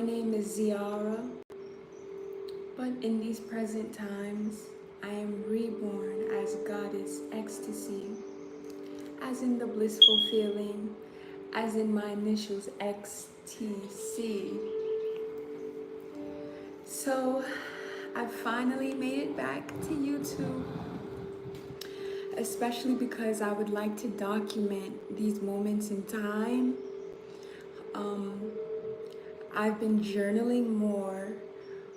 name is Ziara, but in these present times, I am reborn as Goddess XTC, as in the blissful feeling, as in my initials XTC. So, I finally made it back to YouTube, especially because I would like to document these moments in time. I've been journaling more,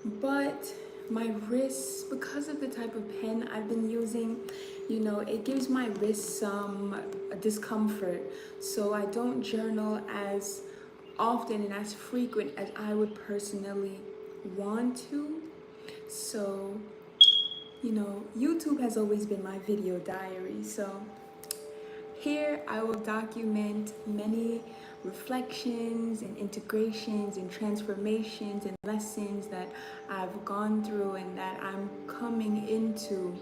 but my wrists, because of the type of pen I've been using, it gives my wrists some discomfort. So I don't journal as often and as frequent as I would personally want to. So, YouTube has always been my video diary. So here I will document many reflections and integrations and transformations and lessons that I've gone through and that I'm coming into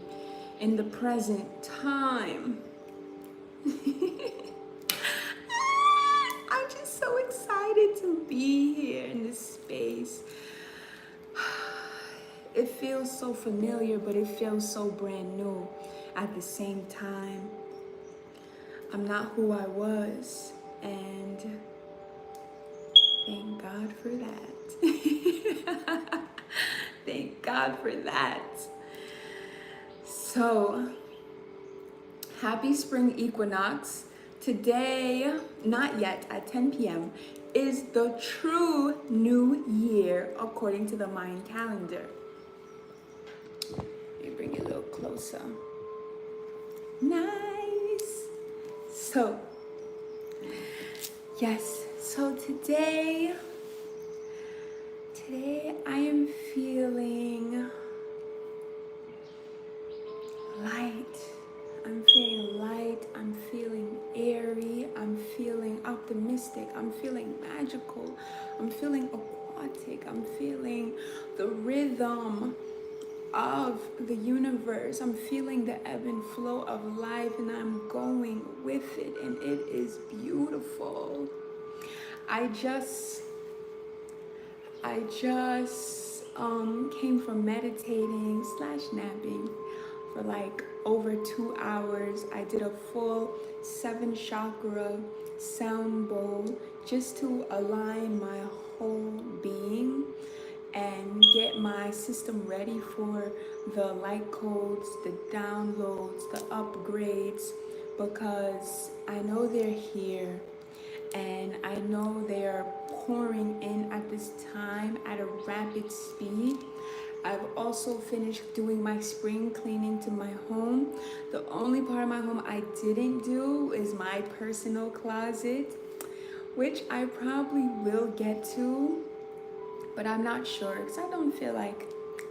in the present time. I'm just so excited to be here in this space. It feels so familiar, but it feels so brand new at the same time. I'm not who I was, and thank God for that. Thank God for that. So, happy spring equinox. Today, not yet, at 10 p.m., is the true new year according to the Mayan calendar. Let me bring it a little closer. Nice. So, yes, so today I am feeling light. I'm feeling light, I'm feeling airy, I'm feeling optimistic, I'm feeling magical, I'm feeling aquatic, I'm feeling the rhythm of the universe. I'm feeling the ebb and flow of life, and I'm going with it, and it is beautiful. I just came from meditating / napping for like over 2 hours. I did a full 7 chakra sound bowl just to align my whole being and get my system ready for the light codes, the downloads, the upgrades, because I know they're here and I know they're pouring in at this time at a rapid speed. I've also finished doing my spring cleaning to my home. The only part of my home I didn't do is my personal closet, which I probably will get to, but I'm not sure because I don't feel like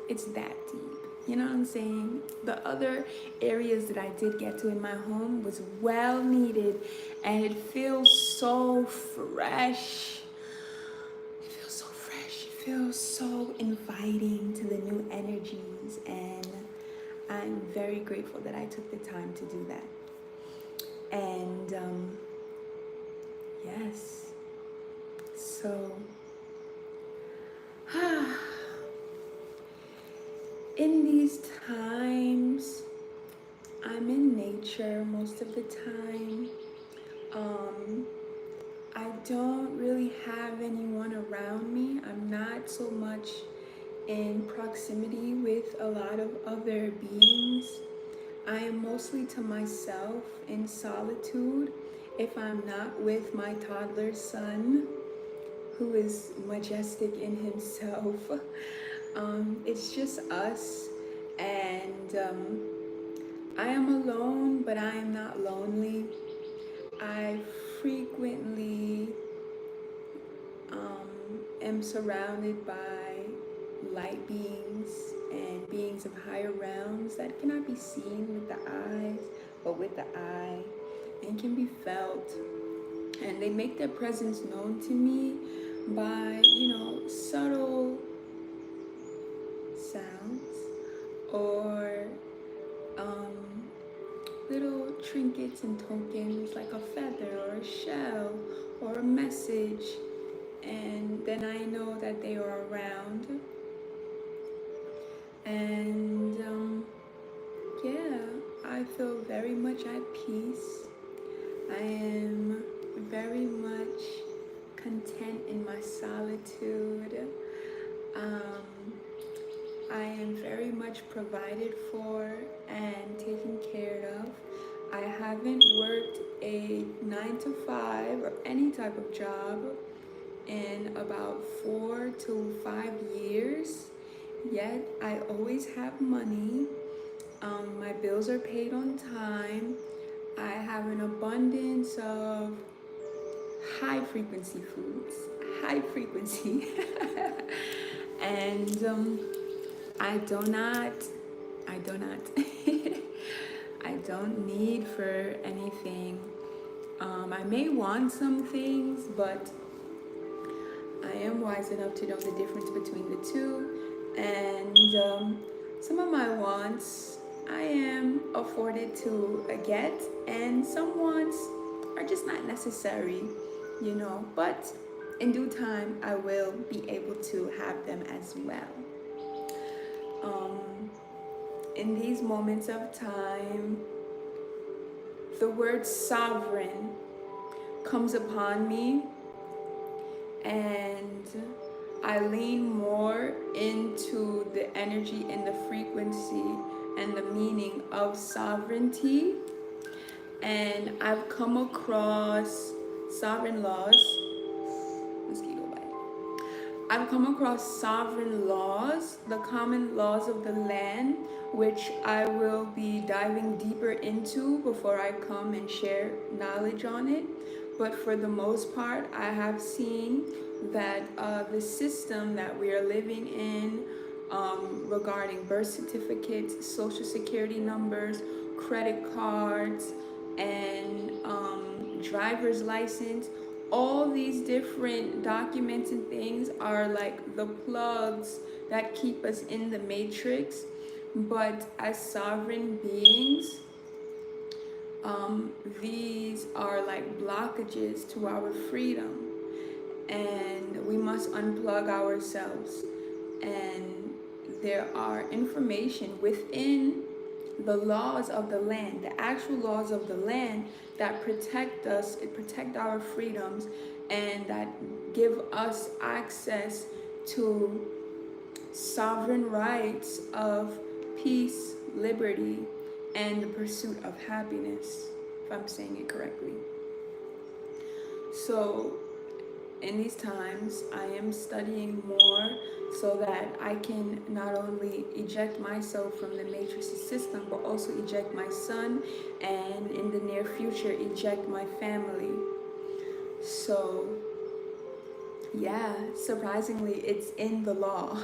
it's that deep. You know what I'm saying? The other areas that I did get to in my home was well needed, and it feels so fresh. It feels so fresh. It feels so inviting to the new energies, and I'm very grateful that I took the time to do that. And yes, so in these times, I'm in nature most of the time. I don't really have anyone around me. I'm not so much in proximity with a lot of other beings. I am mostly to myself in solitude if I'm not with my toddler son, who is majestic in himself. It's just us, and I am alone, but I am not lonely. I frequently am surrounded by light beings and beings of higher realms that cannot be seen with the eyes, but with the eye, and can be felt. And they make their presence known to me by, subtle sounds or little trinkets and tokens like a feather or a shell or a message. and then I know that they are around. And yeah, I feel very much at peace. I am very much content in my solitude. I am very much provided for and taken care of. I haven't worked a 9 to 5 or any type of job in about 4 to 5 years. Yet I always have money. My bills are paid on time. I have an abundance of high frequency foods, high frequency. And I do not, I don't need for anything. I may want some things, but I am wise enough to know the difference between the two. And some of my wants I am afforded to get, and some wants are just not necessary, you know. But in due time, I will be able to have them as well. In these moments of time, the word sovereign comes upon me, and I lean more into the energy and the frequency and the meaning of sovereignty. And I've come across sovereign laws. Mosquito bite. I've come across sovereign laws, the common laws of the land, which I will be diving deeper into before I come and share knowledge on it. But for the most part, I have seen that the system that we are living in regarding birth certificates, social security numbers, credit cards, and driver's license, all these different documents and things are like the plugs that keep us in the matrix. But as sovereign beings, these are like blockages to our freedom, and we must unplug ourselves. And there are information within the laws of the land, the actual laws of the land, that protect us, protect our freedoms, and that give us access to sovereign rights of peace, liberty, and the pursuit of happiness, if I'm saying it correctly. So in these times, I am studying more so that I can not only eject myself from the matrix system, but also eject my son, and in the near future, eject my family. So yeah, surprisingly, it's in the law.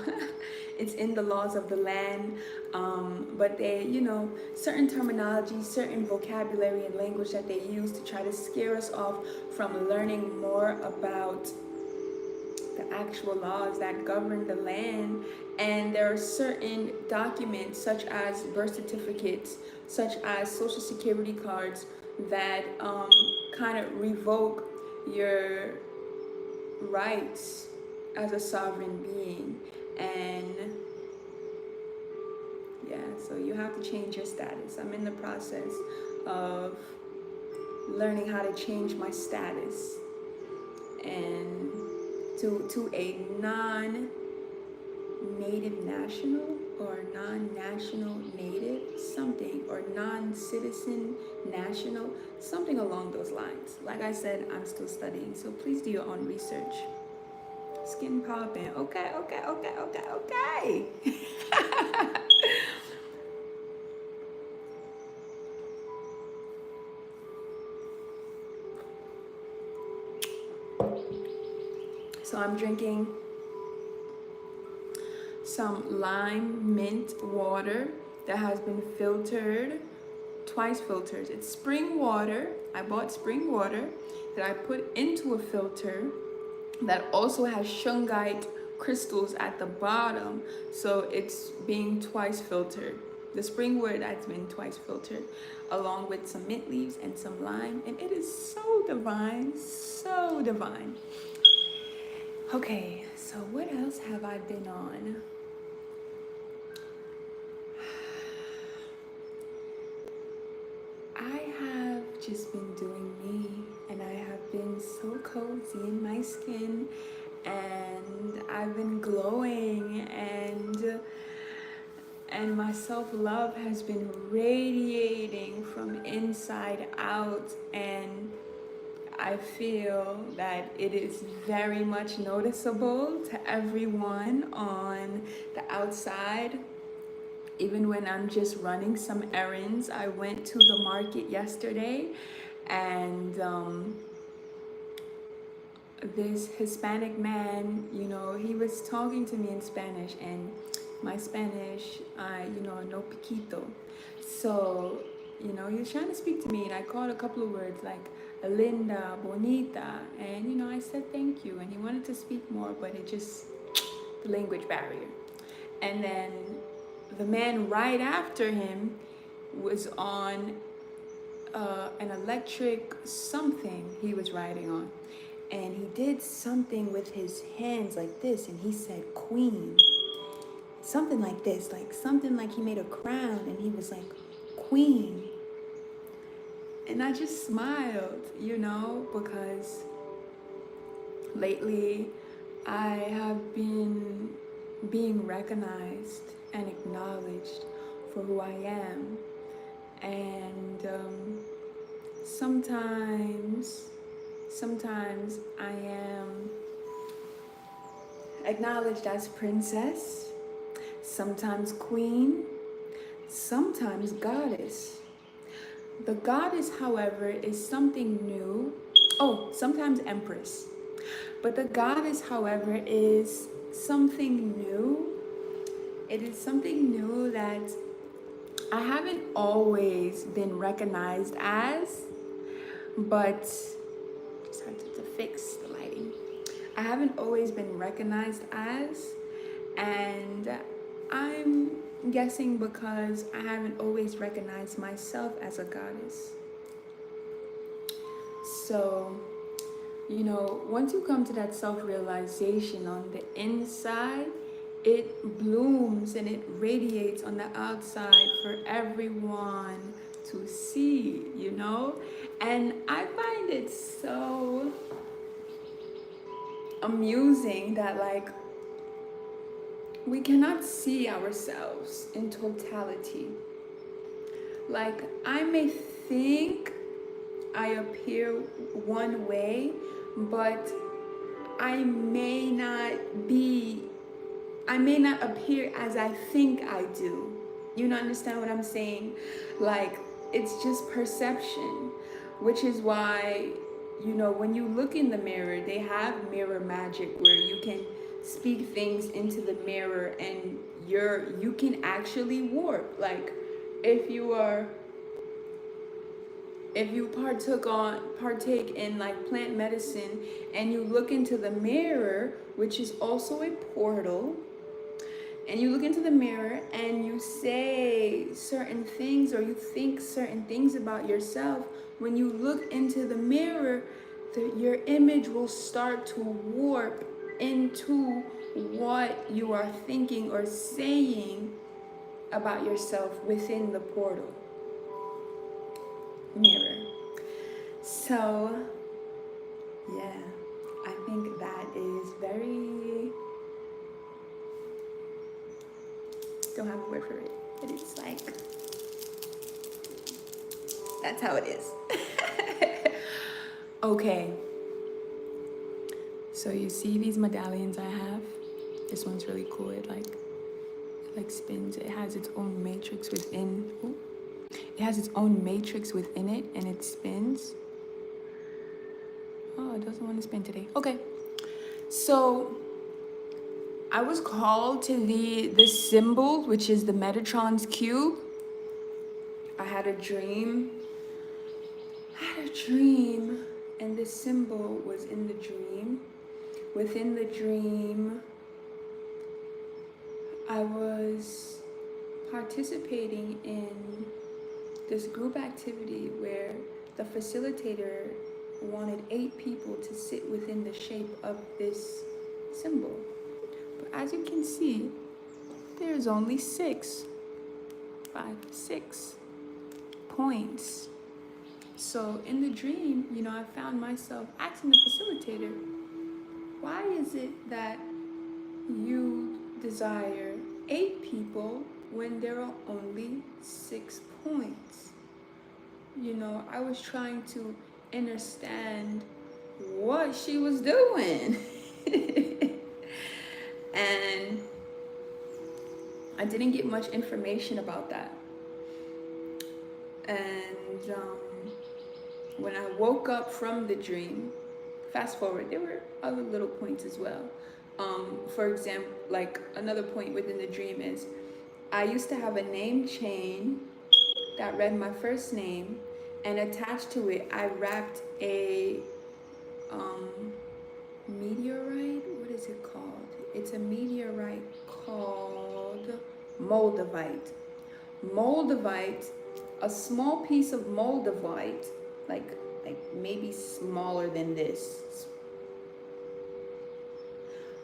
It's in the laws of the land. But they, you know, certain terminology, certain vocabulary and language that they use to try to scare us off from learning more about the actual laws that govern the land. And there are certain documents, such as birth certificates, such as social security cards, that kind of revoke your rights as a sovereign being. And yeah, so you have to change your status. I'm in the process of learning how to change my status and to a non-native national, or non-national native something, or non-citizen national, something along those lines. Like I said, I'm still studying, so please do your own research. Skin popping. Okay. So I'm drinking some lime mint water that has been filtered, twice filtered. It's spring water. I bought spring water that I put into a filter that also has shungite crystals at the bottom, so it's being twice filtered. The spring water that's been twice filtered, along with some mint leaves and some lime, and it is so divine, so divine. Okay, so what else have I been on? I have just been doing me, and I have been so cozy in my skin, and I've been glowing, and my self-love has been radiating from inside out, and I feel that it is very much noticeable to everyone on the outside. Even when I'm just running some errands, I went to the market yesterday, and this Hispanic man, he was talking to me in Spanish, and my Spanish, no piquito. So, he was trying to speak to me, and I called a couple of words like linda, bonita, and, I said thank you, and he wanted to speak more, but it just, the language barrier. And then the man right after him was on an electric something he was riding on. And he did something with his hands like this, and he said queen. Something like this, like something like he made a crown, and he was like, queen. And I just smiled, because lately I have been being recognized and acknowledged for who I am. And sometimes I am acknowledged as princess, sometimes queen, sometimes goddess. The goddess, however, is something new. Oh, sometimes empress. But the goddess, however, is something new. It is something new that I haven't always been recognized as, but just had to fix the lighting. I haven't always been recognized as, and I'm guessing because I haven't always recognized myself as a goddess. So, once you come to that self-realization on the inside, it blooms and it radiates on the outside for everyone to see, And I find it so amusing that, like, we cannot see ourselves in totality. Like, I may think I appear one way, but I may not appear as I think I do. You understand what I'm saying? Like, it's just perception, which is why, when you look in the mirror, they have mirror magic where you can speak things into the mirror and you can actually warp. Like, if you partake in like plant medicine and you look into the mirror, which is also a portal, and you look into the mirror and you say certain things or you think certain things about yourself, when you look into the mirror, your image will start to warp into what you are thinking or saying about yourself within the portal mirror. So, yeah, I think that is very, don't have a word for it, but it's like, that's how it is. Okay, so you see these medallions I have? This one's really cool. It like spins. It has its own matrix within. Ooh. It has its own matrix within it, and it spins. Oh, it doesn't want to spin today. Okay, so I was called to this symbol, which is the Metatron's cube. I had a dream, and this symbol was in the dream. Within the dream, I was participating in this group activity where the facilitator wanted 8 people to sit within the shape of this symbol. But as you can see, there's only 6 points. So in the dream, I found myself asking the facilitator, why is it that you desire 8 people when there are only 6 points? I was trying to understand what she was doing. And I didn't get much information about that. And when I woke up from the dream, fast forward, there were other little points as well. For example, like another point within the dream is, I used to have a name chain that read my first name, and attached to it, I wrapped a meteorite. What is it called? It's a meteorite called moldavite. Moldavite, a small piece of moldavite, like maybe smaller than this.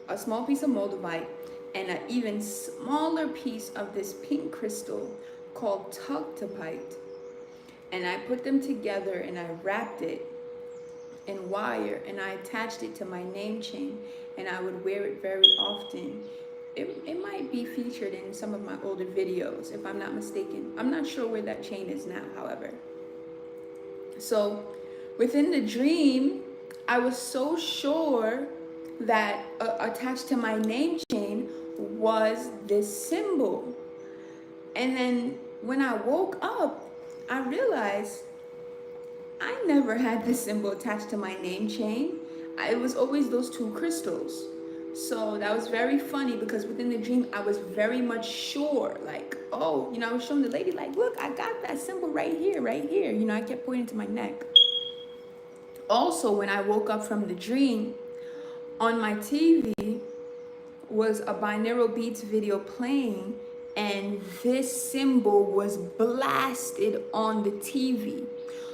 A small piece of moldavite and an even smaller piece of this pink crystal called tuctapite. And I put them together and I wrapped it in wire and I attached it to my name chain, and I would wear it very often. It might be featured in some of my older videos, if I'm not mistaken. I'm not sure where that chain is now, however. So within the dream, I was so sure that attached to my name chain was this symbol. And then when I woke up, I realized I never had this symbol attached to my name chain. It was always those 2 crystals. So that was very funny, because within the dream, I was very much sure, like, oh, I was showing the lady, like, look, I got that symbol right here. I kept pointing to my neck. Also, when I woke up from the dream, on my TV was a binaural beats video playing, and this symbol was blasted on the TV.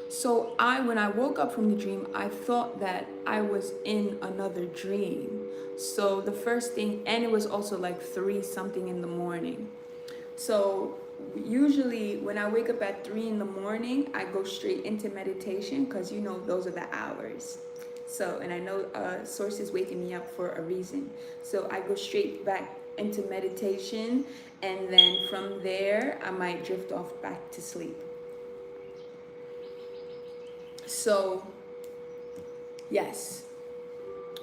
So when I woke up from the dream, I thought that I was in another dream. So the first thing, and it was also like 3 something in the morning. So usually when I wake up at 3 in the morning, I go straight into meditation, because those are the hours. So, and I know Source is waking me up for a reason. So I go straight back into meditation, and then from there, I might drift off back to sleep. So, yes.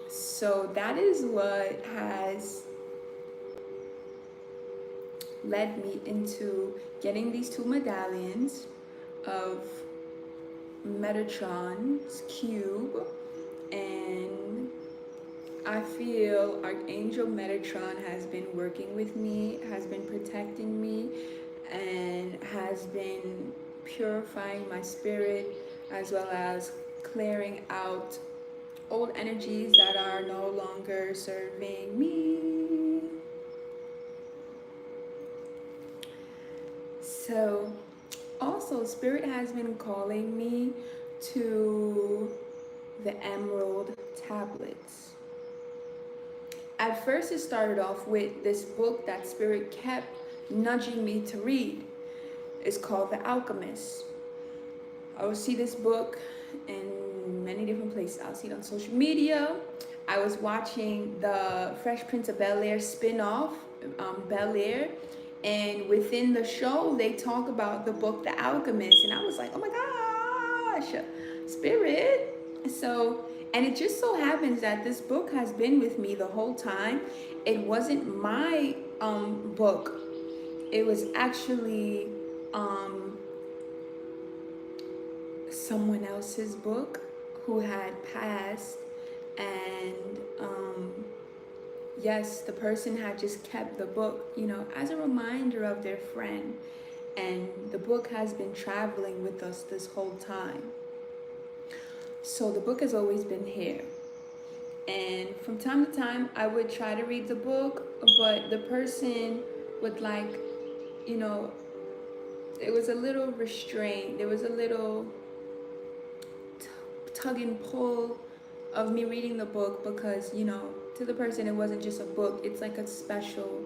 So that is what has led me into getting these 2 medallions of Metatron's cube. And I feel Archangel Metatron has been working with me, has been protecting me, and has been purifying my spirit, as well as clearing out old energies that are no longer serving me. So also, Spirit has been calling me to the emerald tablets. At first, it started off with this book that Spirit kept nudging me to read. It's called The Alchemist. I will see this book in many different places. I'll see it on social media. I was watching the Fresh Prince of Bel-Air spin-off, Bel-Air, and within the show, they talk about the book The Alchemist, and I was like, oh my gosh, Spirit. So, and it just so happens that this book has been with me the whole time. It wasn't my book. It was actually someone else's book who had passed, and yes, the person had just kept the book, as a reminder of their friend, and the book has been traveling with us this whole time. So the book has always been here, and from time to time I would try to read the book, but the person would it was a little restrained. There was a little tug and pull of me reading the book, because To the person, it wasn't just a book. It's like a special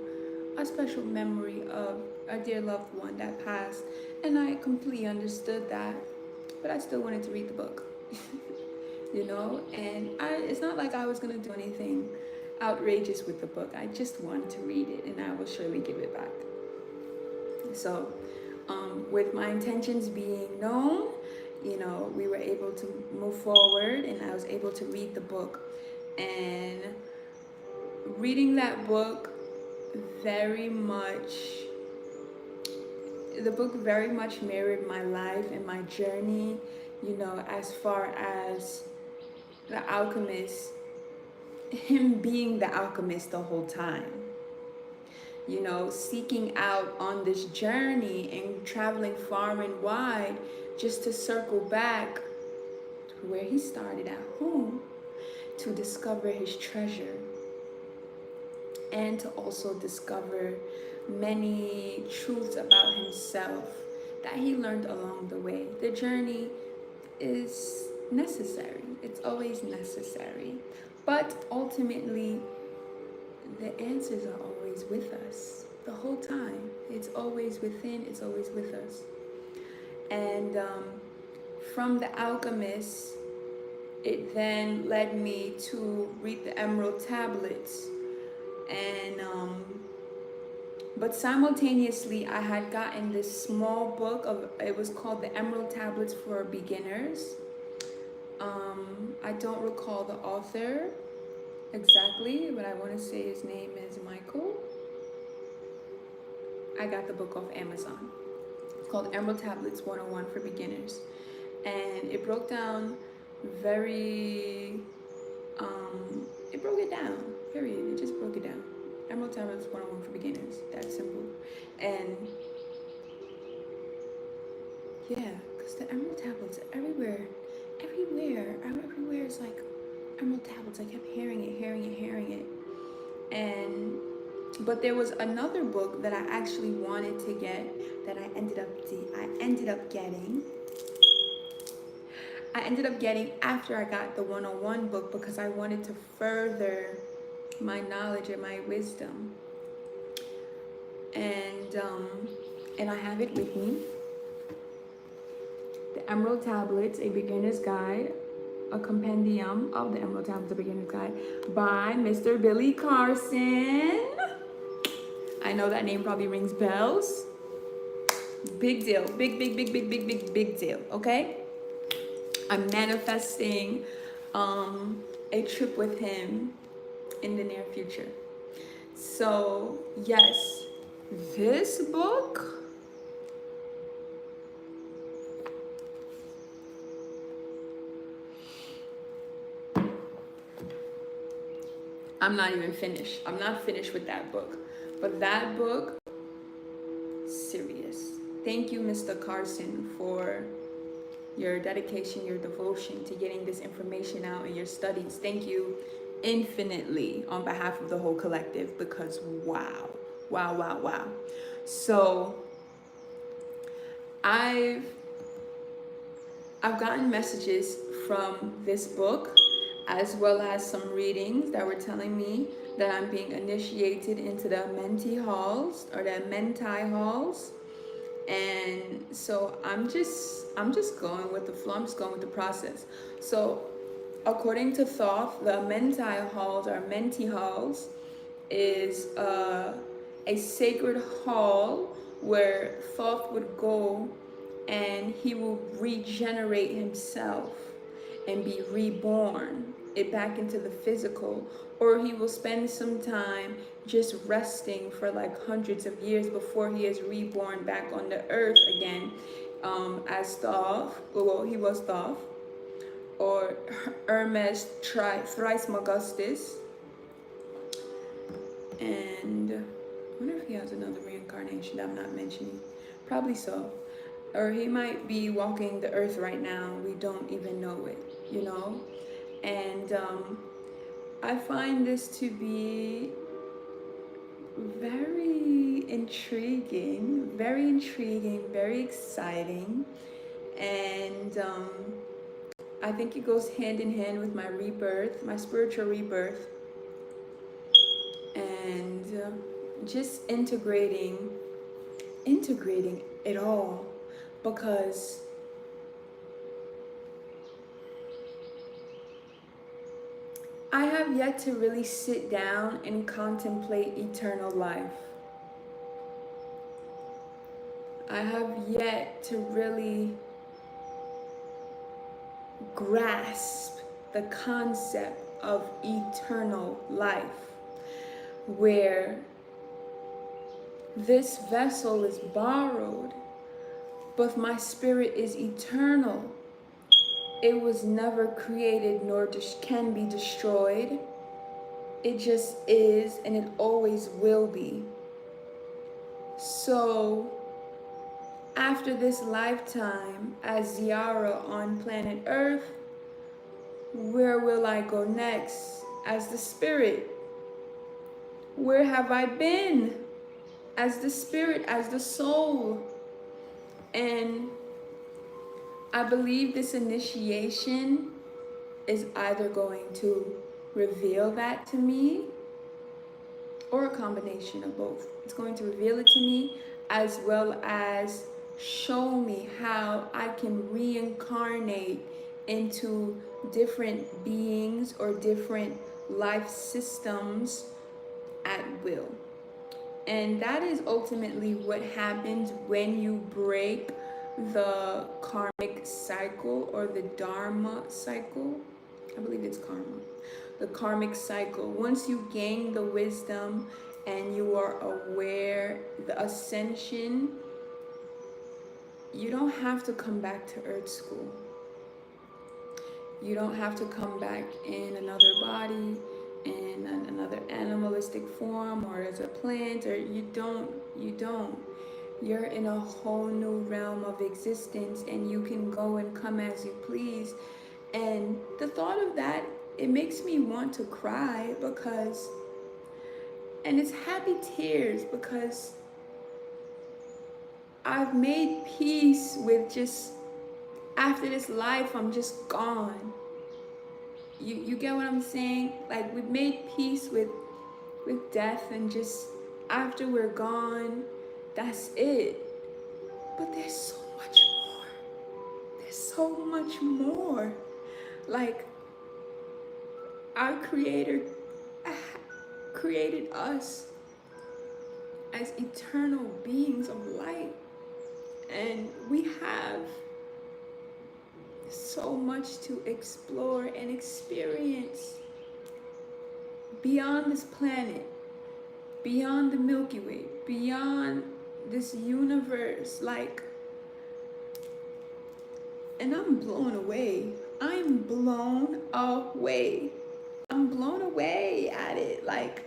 memory of a dear loved one that passed. And I completely understood that, but I still wanted to read the book. You know, and it's not like I was gonna do anything outrageous with the book. I just wanted to read it, and I will surely give it back. So, with my intentions being known, you know, we were able to move forward, and I was able to read the book. And reading that book very much mirrored my life and my journey, you know, as far as the alchemist, him being the alchemist the whole time, you know, seeking out on this journey and traveling far and wide just to circle back to where he started at home, to discover his treasure and to also discover many truths about himself that he learned along the way. The journey is necessary. It's always necessary. But ultimately, the answers are always with us the whole time. It's always within, it's always with us. And from the alchemist, it then led me to read the Emerald Tablets. And but simultaneously, I had gotten this small book it was called the Emerald Tablets for Beginners. I don't recall the author exactly, but I want to say his name is Michael. I got the book off Amazon. It's called Emerald Tablets 101 for Beginners. And it broke down very, it broke it down, period. It just broke it down. Emerald Tablets 101 for Beginners. That's simple. And yeah, because the Emerald Tablets are everywhere. Everywhere is like Emerald Tablets. I kept hearing it. And but there was another book that I actually wanted to get that I ended up getting after I got the 101 book, because I wanted to further my knowledge and my wisdom. And I have it with me. The Emerald Tablets, A Beginner's Guide, a compendium of the Emerald Tablets, A Beginner's Guide by Mr. Billy Carson. I know that name probably rings bells. Big deal. Big deal. Okay? I'm manifesting a trip with him in the near future. So, yes, this book, I'm not even finished. I'm not finished with that book. But that book, serious. Thank you, Mr. Carson, for your dedication, your devotion to getting this information out in your studies. Thank you infinitely on behalf of the whole collective, because wow. So I've gotten messages from this book, as well as some readings that were telling me that I'm being initiated into the Menti halls, or the Mentai halls. And so I'm just going with the flow. I'm just going with the process. So according to Thoth, the Mentai halls, or Menti halls, is a sacred hall where Thoth would go and he will regenerate himself and be reborn back into the physical, or he will spend some time just resting for like hundreds of years before he is reborn back on the earth again, as Thoth. Well, he was Thoth, or Hermes Trismegistus. And I wonder if he has another reincarnation that I'm not mentioning. Probably so. Or he might be walking the earth right now. We don't even know it, you know? And I find this to be very intriguing, very exciting. And I think it goes hand in hand with my rebirth, my spiritual rebirth. and just integrating it all, because I have yet to really sit down and contemplate eternal life. I have yet to really grasp the concept of eternal life, where this vessel is borrowed, but my spirit is eternal. It was never created nor can be destroyed. It just is, and it always will be. So after this lifetime as Ziara on planet Earth, where will I go next as the spirit? Where have I been as the spirit, as the soul? And I believe this initiation is either going to reveal that to me, or a combination of both. It's going to reveal it to me, as well as show me how I can reincarnate into different beings or different life systems at will. And that is ultimately what happens when you break the karmic cycle or the dharma cycle. I believe it's karma. The karmic cycle. Once you gain the wisdom and you are aware, the ascension, you don't have to come back to Earth School. You don't have to come back in another body, in another animalistic form, or as a plant, or you don't. You're in a whole new realm of existence, and you can go and come as you please. And the thought of that, it makes me want to cry, because, and it's happy tears, because I've made peace with just, after this life, I'm just gone. You get what I'm saying? Like, we've made peace with death, and just after we're gone, that's it. But there's so much more. There's so much more. Like, our Creator created us as eternal beings of light. And we have so much to explore and experience beyond this planet, beyond the Milky Way, beyond this universe. Like, and I'm blown away. I'm blown away. I'm blown away at it. Like,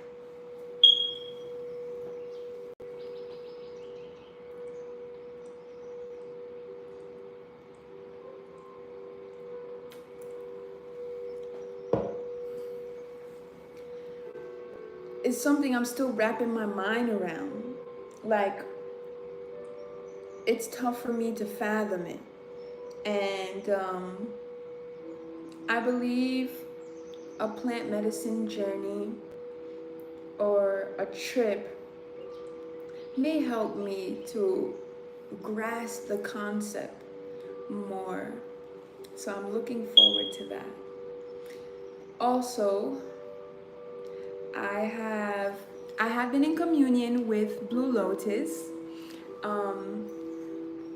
it's something I'm still wrapping my mind around. Like, it's tough for me to fathom it. And I believe a plant medicine journey or a trip may help me to grasp the concept more. So I'm looking forward to that. Also, I have been in communion with Blue Lotus.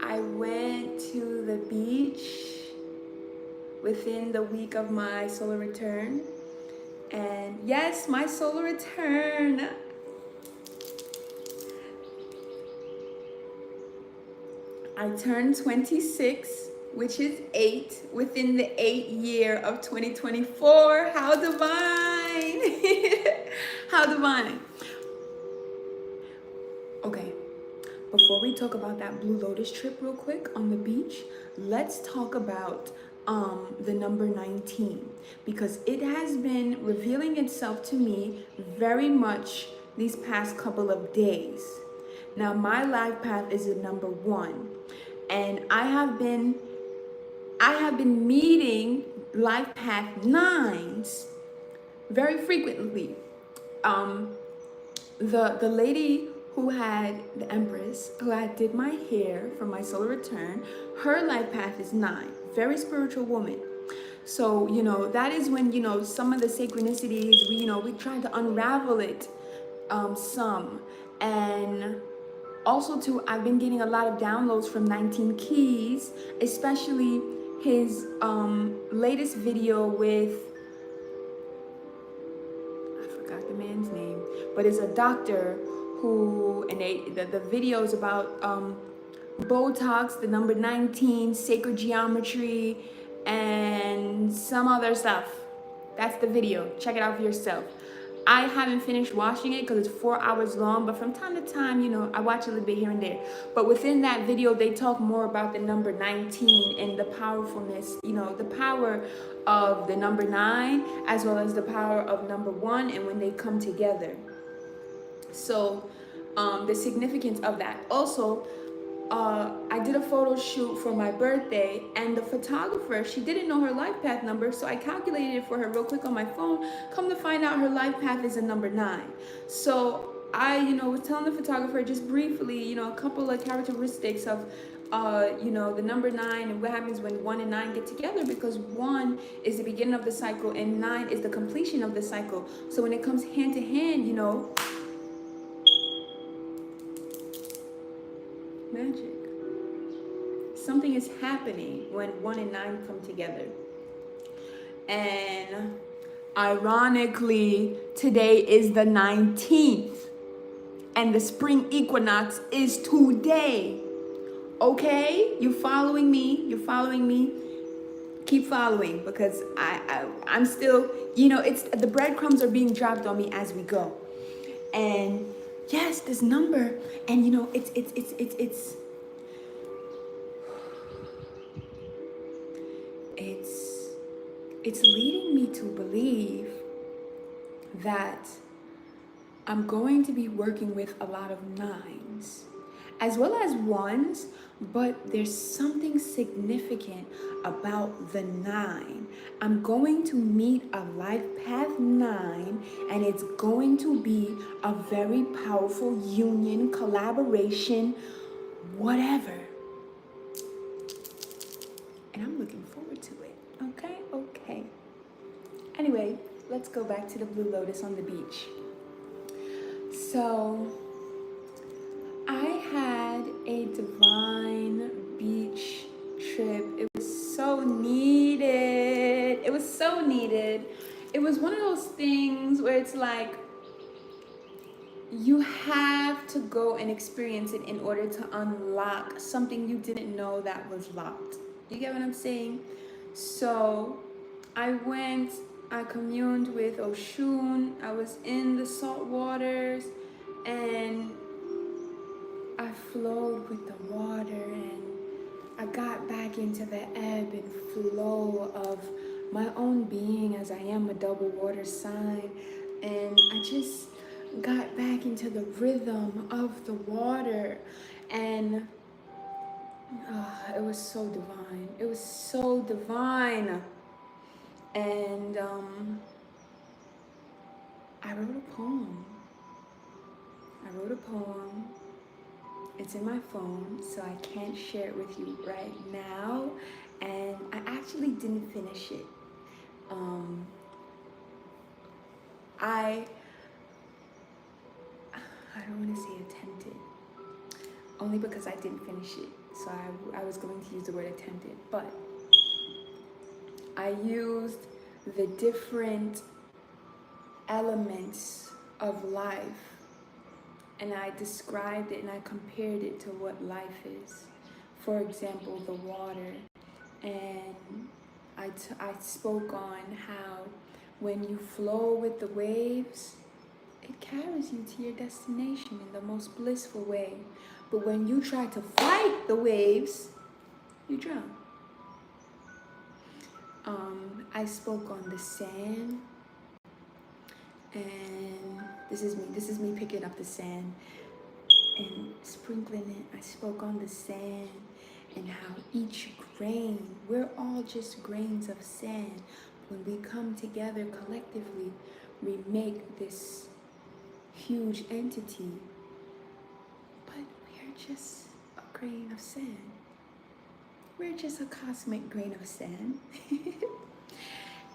I went to the beach within the week of my solar return. And yes, my solar return. I turned 26, which is 8, within the 8th year of 2024. How divine! How divine. Okay, before we talk about that Blue Lotus trip real quick on the beach, let's talk about the number 19, because it has been revealing itself to me very much these past couple of days. Now, my life path is a number 1, and I have been meeting life path 9s very frequently. the lady who had, the Empress, who had did my hair for my solar return, her life path is 9. Very spiritual woman. So, you know, that is when, you know, some of the synchronicities, we try to unravel it, some. And also too, I've been getting a lot of downloads from 19 Keys, especially his latest video with, I forgot the man's name, but it's a doctor who, and the video is about Botox, the number 19, sacred geometry, and some other stuff. That's the video. Check it out for yourself. I haven't finished watching it because it's 4 hours long, but from time to time, you know, I watch a little bit here and there. But within that video, they talk more about the number 19 and the powerfulness, you know, the power of the number 9, as well as the power of number 1, and when they come together. So the significance of that. Also, I did a photo shoot for my birthday, and the photographer, she didn't know her life path number, so I calculated it for her real quick on my phone. Come to find out, her life path is a number 9. So I, you know, was telling the photographer just briefly, you know, a couple of characteristics of, you know, the number 9 and what happens when 1 and 9 get together, because 1 is the beginning of the cycle and 9 is the completion of the cycle. So when it comes hand to hand, you know, magic. Something is happening when 1 and 9 come together. And ironically, today is the 19th. And the spring equinox is today. Okay? You following me? You're following me? Keep following, because I'm still, you know, it's the breadcrumbs are being dropped on me as we go. And yes, this number, and you know, it's leading me to believe that I'm going to be working with a lot of 9s as well as 1s, but there's something significant about the 9. I'm going to meet a life path 9, and it's going to be a very powerful union, collaboration, whatever. And I'm looking forward to it. Okay. Anyway, let's go back to the Blue Lotus on the beach. So I had a divine beach trip. It was so needed. It was so needed. It was one of those things where it's like, you have to go and experience it in order to unlock something you didn't know that was locked. You get what I'm saying? So I went, I communed with Oshun. I was in the salt waters, and I flowed with the water, and I got back into the ebb and flow of my own being, as I am a double water sign. And I just got back into the rhythm of the water, and it was so divine. It was so divine. And I wrote a poem. It's in my phone, so I can't share it with you right now. And I actually didn't finish it. I don't want to say attempted, only because I didn't finish it. So I was going to use the word attempted, but I used the different elements of life, and I described it and I compared it to what life is. For example, the water. And I spoke on how when you flow with the waves, it carries you to your destination in the most blissful way. But when you try to fight the waves, you drown. I spoke on the sand, and this is me picking up the sand and sprinkling it. I spoke on the sand and how each grain, we're all just grains of sand. When we come together collectively, we make this huge entity, but we're just a grain of sand. We're just a cosmic grain of sand.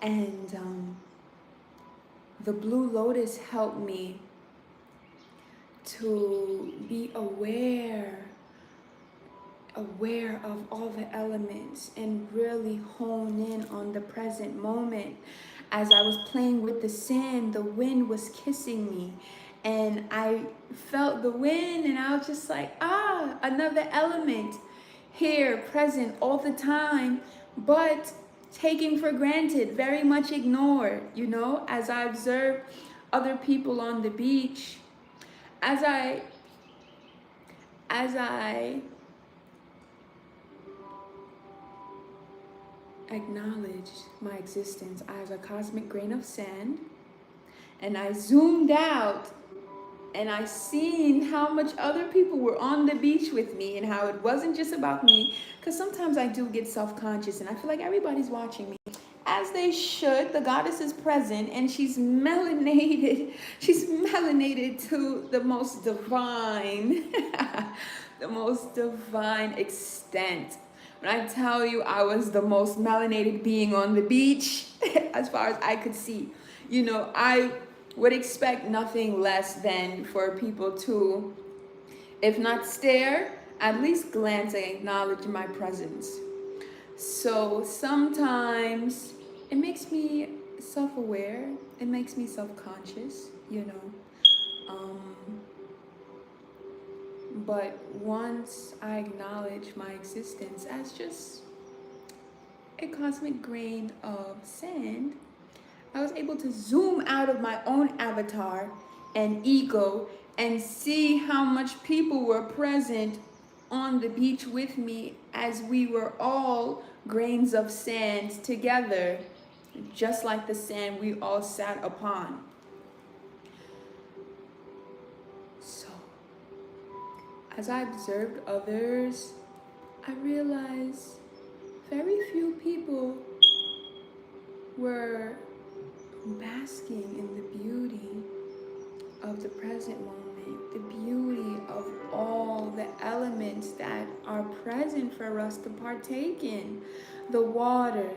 And the Blue Lotus helped me to be aware of all the elements and really hone in on the present moment. As I was playing with the sand, the wind was kissing me, and I felt the wind, and I was just like, another element here, present all the time, but taken for granted, very much ignored, you know. As I observed other people on the beach, as I acknowledged my existence as a cosmic grain of sand, and I zoomed out, and I seen how much other people were on the beach with me, and how it wasn't just about me, because sometimes I do get self-conscious, and I feel like everybody's watching me, as they should. The goddess is present, and she's melanated. She's melanated to the most divine, the most divine extent. When I tell you I was the most melanated being on the beach, as far as I could see, you know, I would expect nothing less than for people to, if not stare, at least glance and acknowledge my presence. So sometimes it makes me self-aware, it makes me self-conscious, you know. But once I acknowledge my existence as just a cosmic grain of sand, I was able to zoom out of my own avatar and ego and see how much people were present on the beach with me, as we were all grains of sand together, just like the sand we all sat upon. So, as I observed others, I realized very few people were basking in the beauty of the present moment, the beauty of all the elements that are present for us to partake in. The water,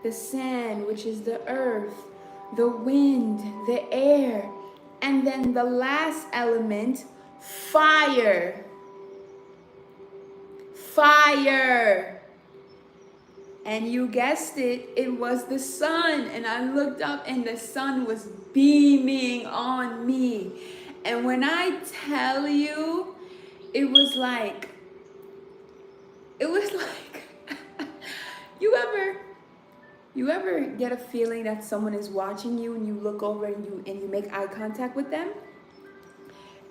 the sand, which is the earth, the wind, the air, and then the last element, fire. Fire. And you guessed it, it was the sun. And I looked up and the sun was beaming on me. And when I tell you, it was like you ever get a feeling that someone is watching you, and you look over and you make eye contact with them?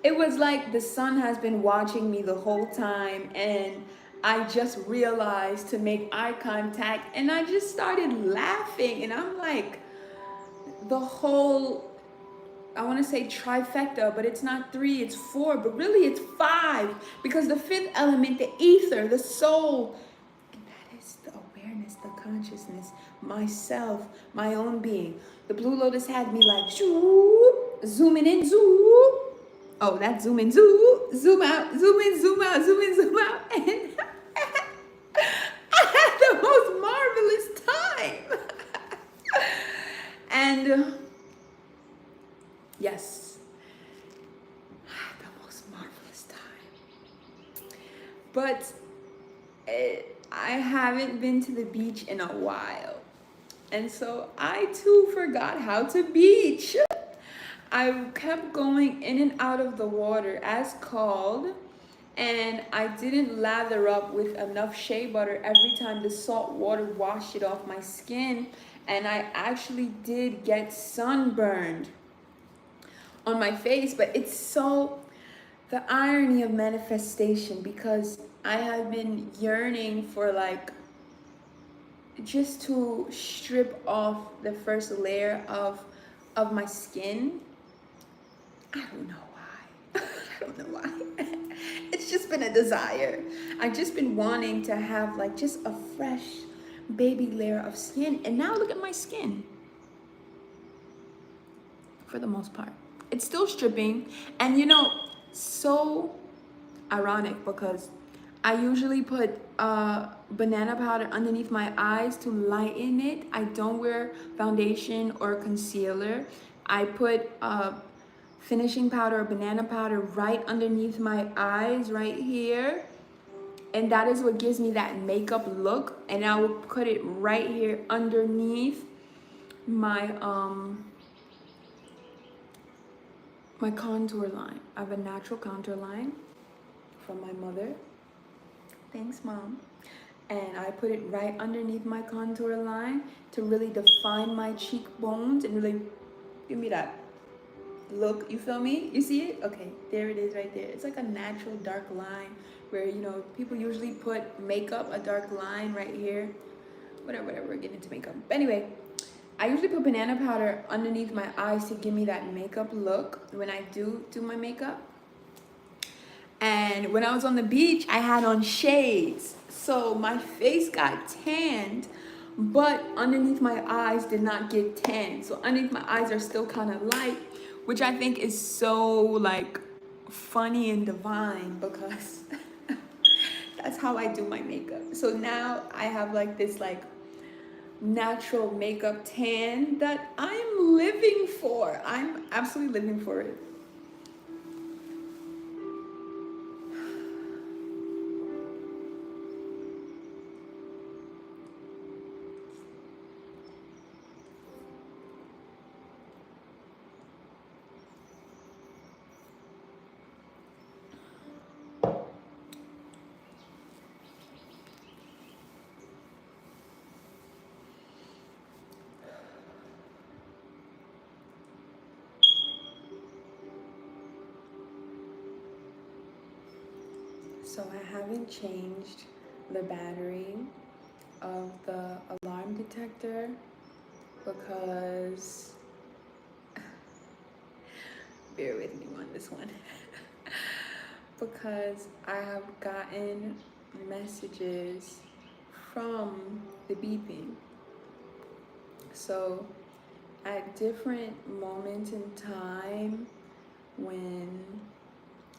It was like the sun has been watching me the whole time, and I just realized to make eye contact, and I just started laughing, and I'm like, the whole, I want to say trifecta, but it's not 3, it's 4, but really it's 5, because the 5th element, the ether, the soul, and that is the awareness, the consciousness, myself, my own being. The Blue Lotus had me like, zooming in, zoom. Oh, that's zoom in, zoom out, zoom in, zoom out, zoom in, zoom out. And I had the most marvelous time. And yes, I had the most marvelous time. But I haven't been to the beach in a while. And so I too forgot how to beach. I kept going in and out of the water as called, and I didn't lather up with enough shea butter every time the salt water washed it off my skin, and I actually did get sunburned on my face. But it's so, the irony of manifestation, because I have been yearning for like just to strip off the first layer of my skin. I don't know why. I don't know why. It's just been a desire. I've just been wanting to have like just a fresh baby layer of skin. And now look at my skin. For the most part. It's still stripping. And you know, so ironic because I usually put banana powder underneath my eyes to lighten it. I don't wear foundation or concealer. I put finishing powder or banana powder right underneath my eyes right here. And that is what gives me that makeup look. And I will put it right here underneath my my contour line. I have a natural contour line from my mother. Thanks, Mom. And I put it right underneath my contour line to really define my cheekbones and really give me that look. You feel me? You see it? Okay, there it is right there. It's like a natural dark line where, you know, people usually put makeup, a dark line right here. Whatever, we're getting into makeup. But anyway, I usually put banana powder underneath my eyes to give me that makeup look when I do my makeup. And when I was on the beach, I had on shades. So my face got tanned, but underneath my eyes did not get tanned. So underneath my eyes are still kind of light, which I think is so like funny and divine because that's how I do my makeup. So now I have like this like natural makeup tan that I'm living for. I'm absolutely living for it. So I haven't changed the battery of the alarm detector because, bear with me on this one, because I have gotten messages from the beeping. So at different moments in time when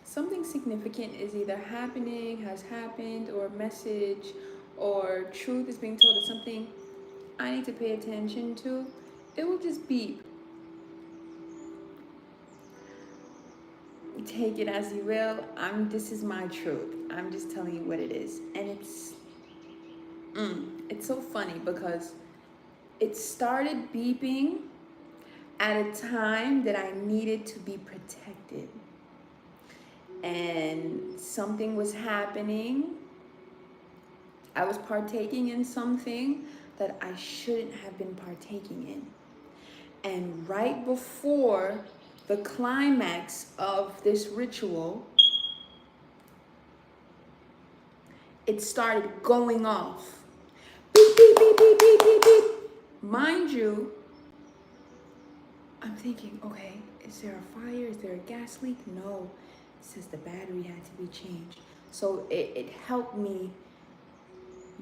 something significant is either happening, has happened, or a message or truth is being told, or something I need to pay attention to, it will just beep. Take it as you will. This is my truth. I'm just telling you what it is. And it's so funny because it started beeping at a time that I needed to be protected. And something was happening. I was partaking in something that I shouldn't have been partaking in. And right before the climax of this ritual, it started going off. Beep, beep, beep, beep, beep, beep, beep. Mind you, I'm thinking, okay, is there a fire? Is there a gas leak? No. It says the battery had to be changed. So it helped me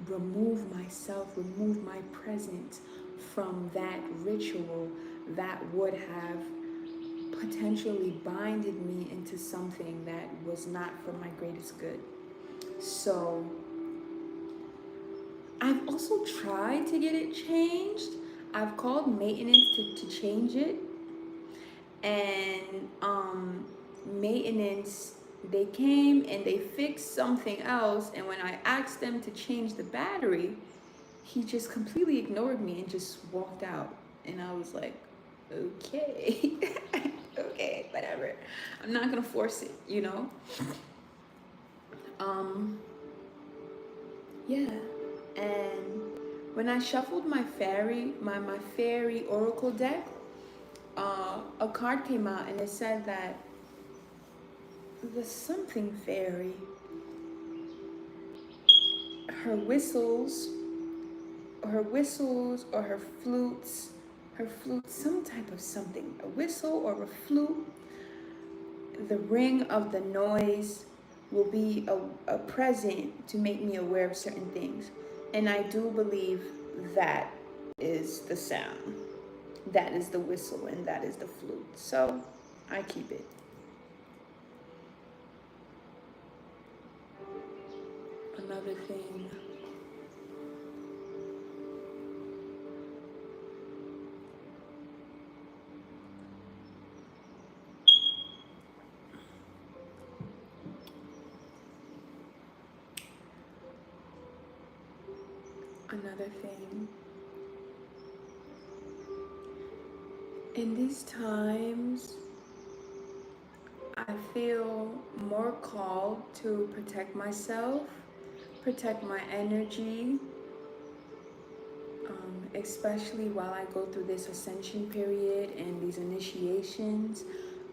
remove myself, remove my presence from that ritual that would have potentially binded me into something that was not for my greatest good. So I've also tried to get it changed. I've called maintenance to change it. And maintenance, they came and they fixed something else. And when I asked them to change the battery, he just completely ignored me and just walked out. And I was like, okay, okay, whatever. I'm not gonna force it, you know? Yeah. And when I shuffled my fairy, my fairy oracle deck, a card came out and it said that the something fairy, her whistles or her flutes, some type of something, a whistle or a flute, the ring of the noise will be a present to make me aware of certain things. And I do believe that is the sound. That is the whistle and that is the flute. So I keep it. Another thing. Another thing. In these times, I feel more called to protect myself, protect my energy, especially while I go through this ascension period and these initiations.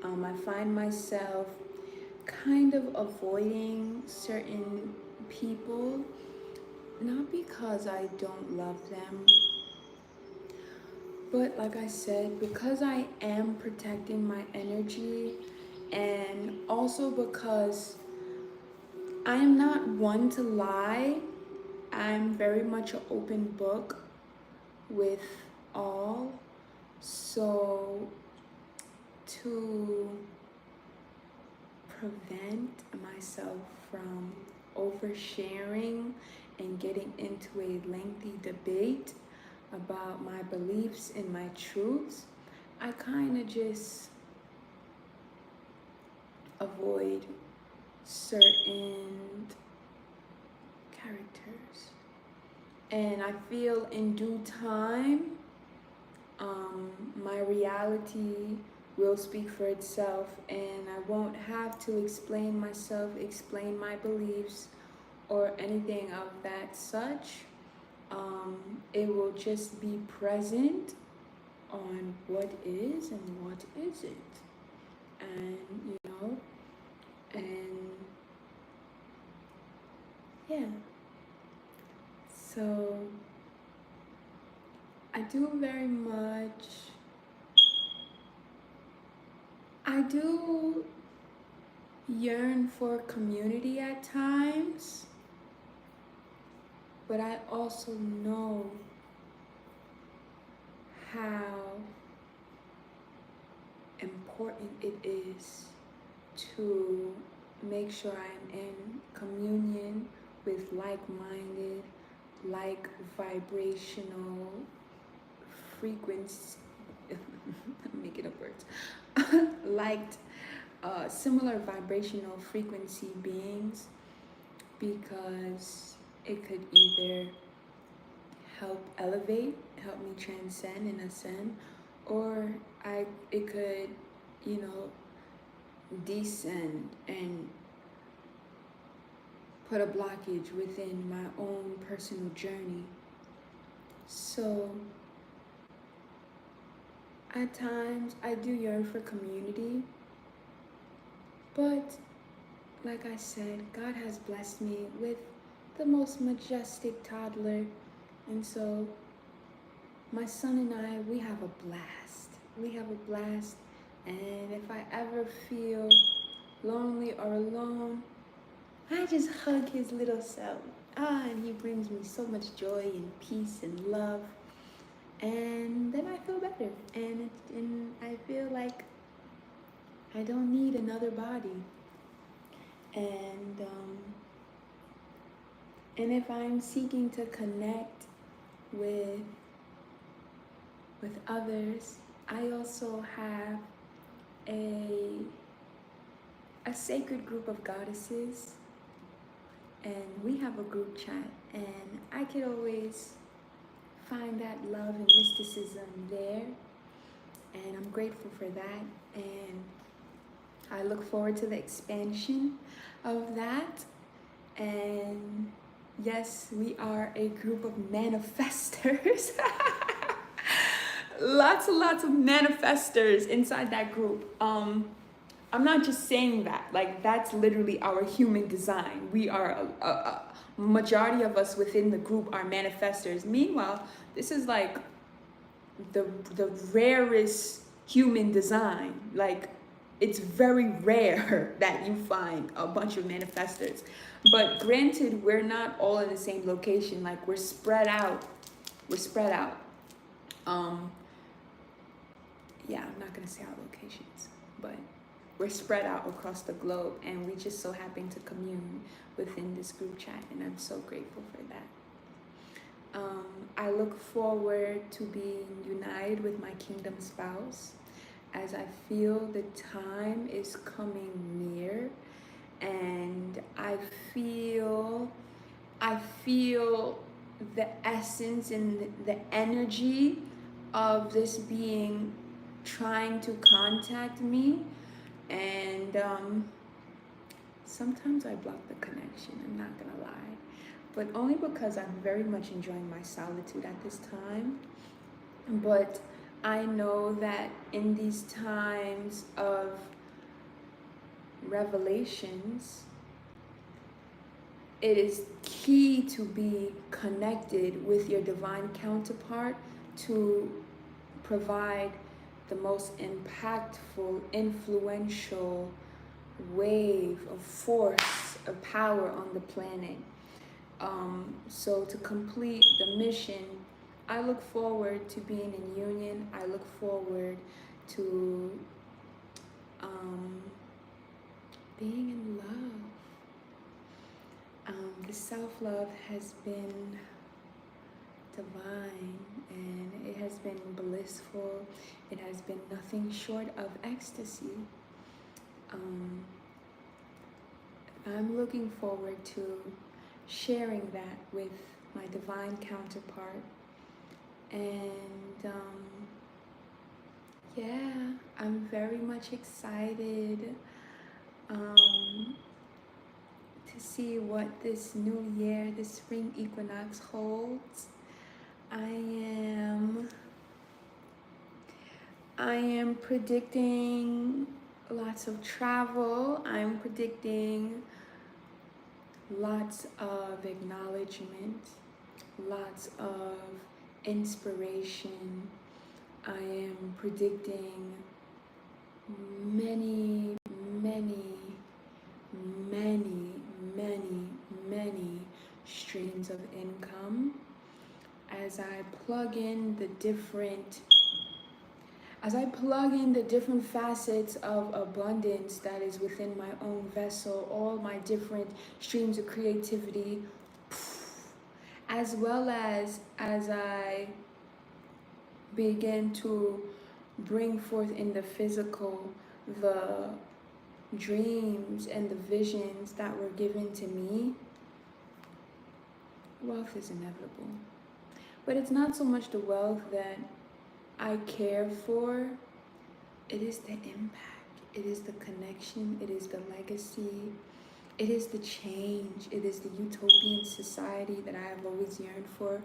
I find myself kind of avoiding certain people, not because I don't love them, but like I said, because I am protecting my energy, and also because I am not one to lie. I'm very much an open book with all. So to prevent myself from oversharing and getting into a lengthy debate about my beliefs and my truths, I kind of just avoid certain characters. And I feel in due time, my reality will speak for itself, and I won't have to explain myself, explain my beliefs, or anything of that such. It will just be present on what is and what isn't. And, and yeah. So I do yearn for community at times, but I also know how important it is to make sure I'm in communion with like-minded, like vibrational frequency. I'm making up words. Liked similar vibrational frequency beings, because it could either help elevate, help me transcend and ascend, or it could, descend and put a blockage within my own personal journey. So at times I do yearn for community, but like I said, God has blessed me with the most majestic toddler, and so my son and I, we have a blast. We have a blast, and if I ever feel lonely or alone, I just hug his little self. And he brings me so much joy and peace and love, and then I feel better, and I feel like I don't need another body. And if I'm seeking to connect with others, I also have a sacred group of goddesses, and we have a group chat, and I could always find that love and mysticism there, and I'm grateful for that, and I look forward to the expansion of that. And yes, we are a group of manifestors. Lots and lots of manifestors inside that group. I'm not just saying that, like that's literally our human design. We are a majority of us within the group are manifestors. Meanwhile, this is like the rarest human design. Like, it's very rare that you find a bunch of manifestors. But granted, we're not all in the same location. Like, we're spread out. Yeah, I'm not gonna say our locations, but we're spread out across the globe, and we just so happen to commune within this group chat, and I'm so grateful for that. I look forward to being united with my kingdom spouse, as I feel the time is coming near, and I feel the essence and the energy of this being trying to contact me, and sometimes I block the connection, I'm not gonna lie, but only because I'm very much enjoying my solitude at this time. But I know that in these times of revelations, it is key to be connected with your divine counterpart to provide the most impactful, influential wave of force, of power on the planet. So to complete the mission, I look forward to being in union. I look forward to being in love. The self-love has been divine, and it has been blissful. It has been nothing short of ecstasy. I'm looking forward to sharing that with my divine counterpart, and yeah, I'm very much excited to see what this new year, this spring equinox holds. I am predicting lots of travel. I'm predicting lots of acknowledgement, lots of inspiration. I am predicting many, many, many, many, many streams of income as I plug in the different facets of abundance that is within my own vessel, all my different streams of creativity, as well as I begin to bring forth in the physical the dreams and the visions that were given to me. Wealth is inevitable, but it's not so much the wealth that I care for. It is the impact, it is the connection, it is the legacy, it is the change, it is the utopian society that I have always yearned for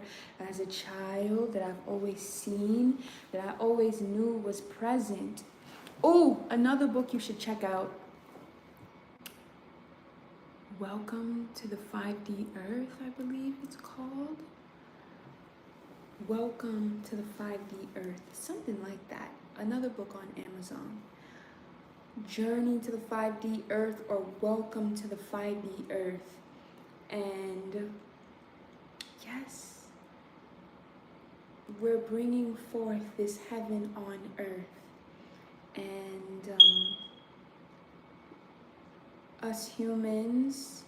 as a child, that I've always seen, that I always knew was present. Oh, another book you should check out. Welcome to the 5D Earth, I believe it's called. Welcome to the 5D Earth, something like that. Another book on Amazon. Journey to the 5D Earth, or Welcome to the 5D Earth. And yes, we're bringing forth this heaven on earth. And us humans,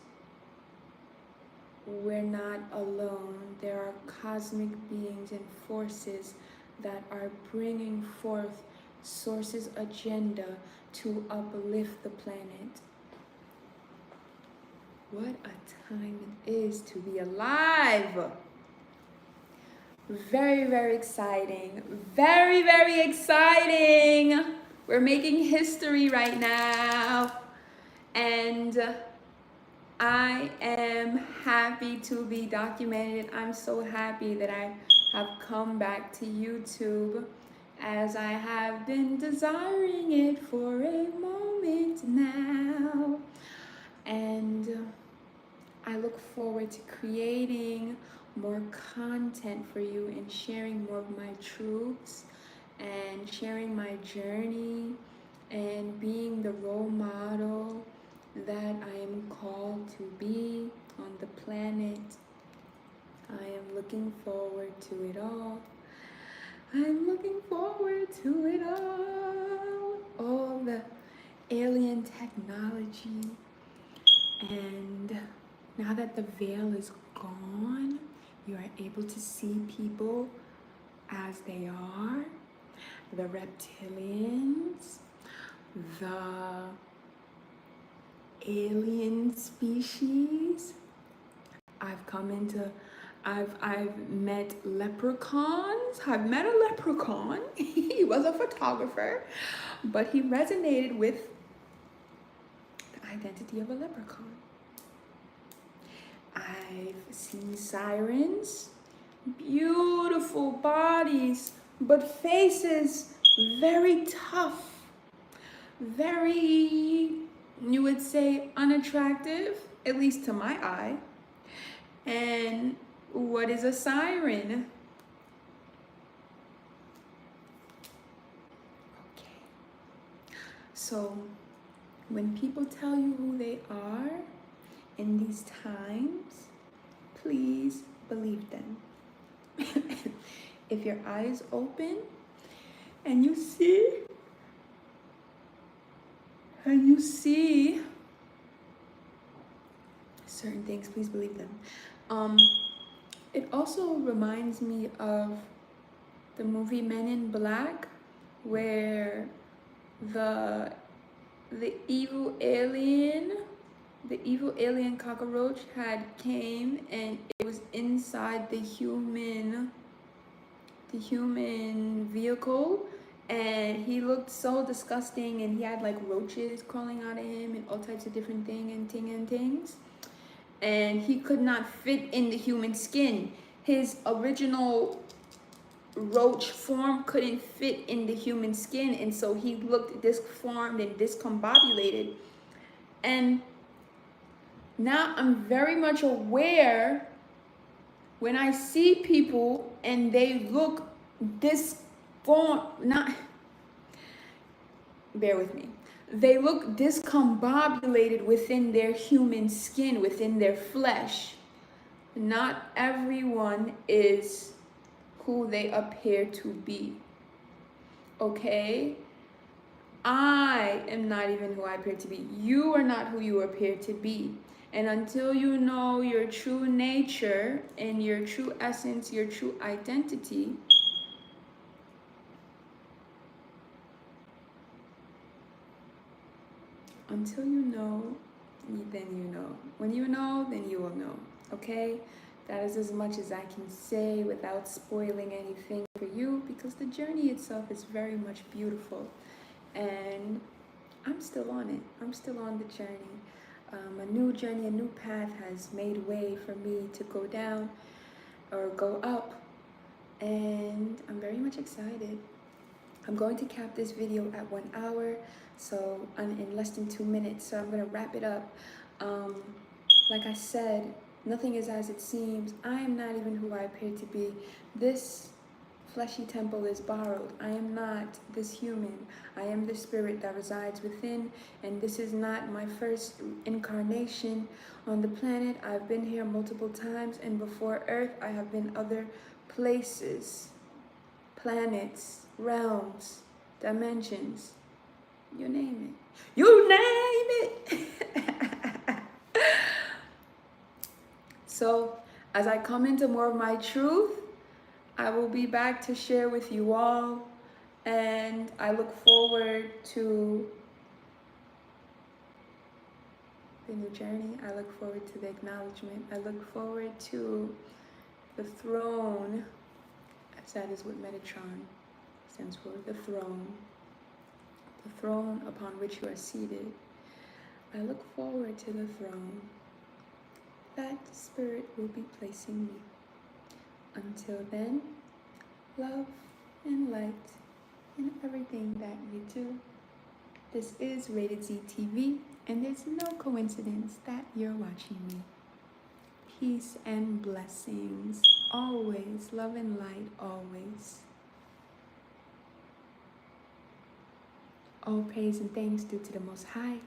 we're not alone. There are cosmic beings and forces that are bringing forth Source's agenda to uplift the planet. What a time it is to be alive! Very, very exciting. Very, very exciting. We're making history right now. And I am happy to be documented. I'm so happy that I have come back to YouTube, as I have been desiring it for a moment now. And I look forward to creating more content for you and sharing more of my truths and sharing my journey and being the role model that I am called to be on the planet. I am looking forward to it all. I'm looking forward to it all. All the alien technology. And now that the veil is gone, you are able to see people as they are. The reptilians, the alien species. I've met leprechauns. I've met a leprechaun. He was a photographer, but he resonated with the identity of a leprechaun. I've seen sirens, beautiful bodies, but faces very tough, very, you would say, unattractive, at least to my eye. And what is a siren? Okay. So when people tell you who they are in these times, please believe them. If your eyes open and you see certain things, please believe them. It also reminds me of the movie Men in Black, where the evil alien cockroach had came and it was inside the human vehicle, and he looked so disgusting, and he had like roaches crawling out of him and all types of different things, and he could not fit in the human skin. His original roach form couldn't fit in the human skin, and so he looked disformed and discombobulated. And now I'm very much aware when I see people and they look bear with me. They look discombobulated within their human skin, within their flesh. Not everyone is who they appear to be. Okay? I am not even who I appear to be. You are not who you appear to be. And until you know your true nature and your true essence, your true identity, until you know, then you know. When you know, then you will know. Okay? That is as much as I can say without spoiling anything for you, because the journey itself is very much beautiful. And I'm still on it. I'm still on the journey. A new journey, a new path has made way for me to go down or go up. And I'm very much excited. I'm going to cap this video at 1 hour, so I'm in less than 2 minutes, so I'm going to wrap it up. Like I said, nothing is as it seems. I am not even who I appear to be. This fleshy temple is borrowed. I am not this human. I am the spirit that resides within, and this is not my first incarnation on the planet. I've been here multiple times, and before Earth, I have been other places, planets, realms, dimensions, you name it. You name it! So, as I come into more of my truth, I will be back to share with you all, and I look forward to the new journey. I look forward to the acknowledgement. I look forward to the throne, as that is what Metatron stands for, the throne upon which you are seated. I look forward to the throne that Spirit will be placing me. Until then, love and light in everything that you do. This is Rated Z TV, and there's no coincidence that you're watching me. Peace and blessings, always. Love and light, always. All praise and thanks due to the Most High.